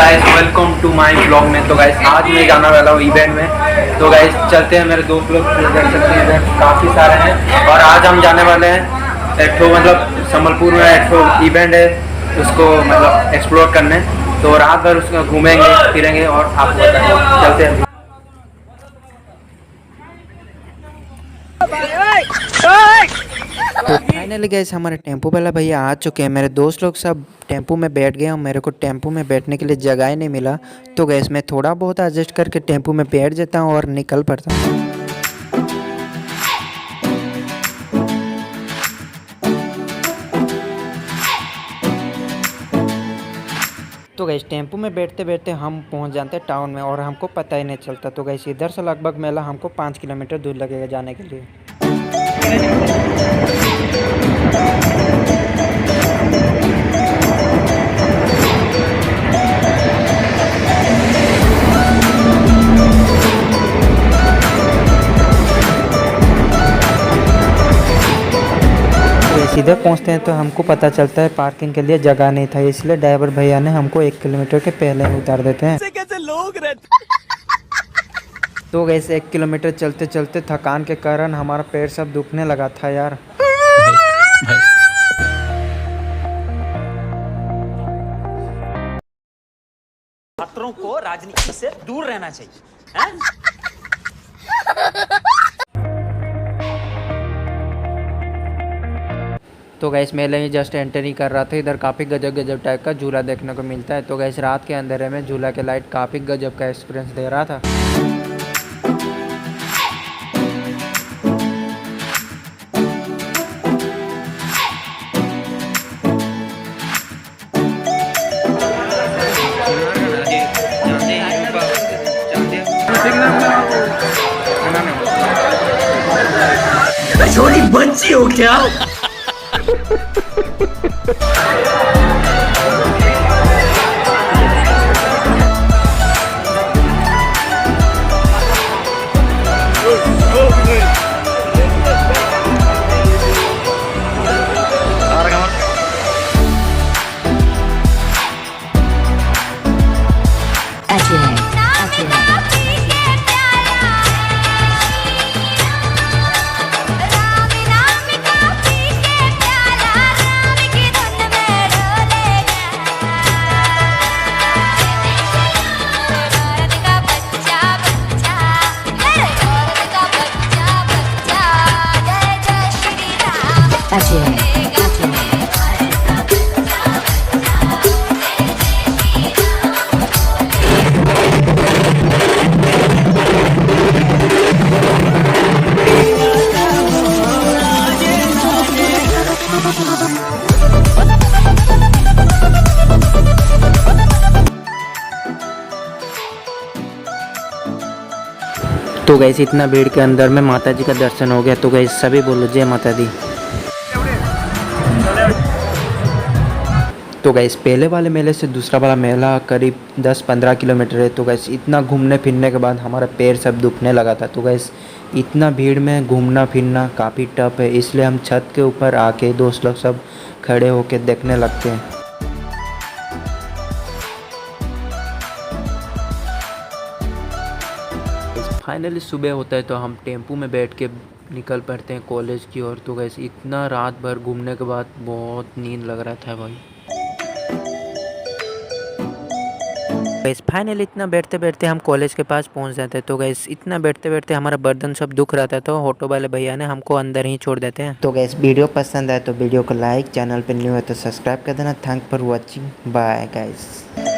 Guys welcome to my blog में। तो guys आज मैं जाने वाला हूँ इवेंट में। तो गाइस चलते हैं, मेरे दोस्त लोग देख सकते हैं इधर काफ़ी सारे हैं। और आज हम जाने वाले हैं एक ठो मतलब संबलपुर में एक ठो इवेंट है, उसको मतलब एक्सप्लोर करने। तो रात भर उसको घूमेंगे फिरेंगे और आपको बताएंगे। चलते हैं। तो फाइनली गैस हमारे टेम्पो वाला भैया आ चुके हैं। मेरे दोस्त लोग सब टेम्पो में बैठ गए और मेरे को टेम्पो में बैठने के लिए जगह ही नहीं मिला। तो गैस मैं थोड़ा बहुत एडजस्ट करके टेम्पो में बैठ जाता हूँ और निकल पड़ता हूँ। तो गैस टेम्पो में बैठते बैठते हम पहुँच जाते हैं टाउन में और हमको पता ही नहीं चलता। तो गैस इधर से लगभग मेला हमको 5 किलोमीटर दूर लगेगा जाने के लिए। सीधे पहुंचते हैं तो हमको पता चलता है पार्किंग के लिए जगह नहीं था, इसलिए ड्राइवर भैया ने हमको 1 किलोमीटर के पहले उतार देते हैं। कैसे लोग रहते। तो वैसे 1 किलोमीटर चलते चलते थकान के कारण हमारा पैर सब दुखने लगा था यार। छात्रों को राजनीति से दूर रहना चाहिए है? तो गैस मेले में जस्ट एंटर ही कर रहा था, इधर काफ़ी गजब गजब टाइप का झूला देखने को मिलता है। तो गैस रात के अंधेरे में झूला के लाइट काफ़ी गजब का एक्सपीरियंस दे रहा था। छोटी बच्ची हो क्या? तो गैस इतना भीड़ के अंदर में माता जी का दर्शन हो गया। तो गैस सभी बोलो जय माता दी। तो गैस पहले वाले मेले से दूसरा वाला मेला करीब 10-15 किलोमीटर है। तो गैस इतना घूमने फिरने के बाद हमारा पैर सब दुखने लगा था। तो गैस इतना भीड़ में घूमना फिरना काफ़ी टफ है, इसलिए हम छत के ऊपर आके दोस्त लोग सब खड़े होके देखने लगते हैं। फाइनली सुबह होता है तो हम टेम्पू में बैठ के निकल पड़ते हैं कॉलेज की ओर। तो गैस इतना रात भर घूमने के बाद बहुत नींद लग रहा था भाई। गैस फाइनली इतना बैठते बैठते हम कॉलेज के पास पहुंच जाते हैं। तो गैस इतना बैठते बैठते हमारा बर्तन सब दुख रहा था, तो ऑटो वाले भैया ने हमको अंदर ही छोड़ देते हैं। तो गैस वीडियो पसंद आए तो वीडियो को लाइक, चैनल पर न्यू है तो सब्सक्राइब कर देना। Thank for watching, bye guys.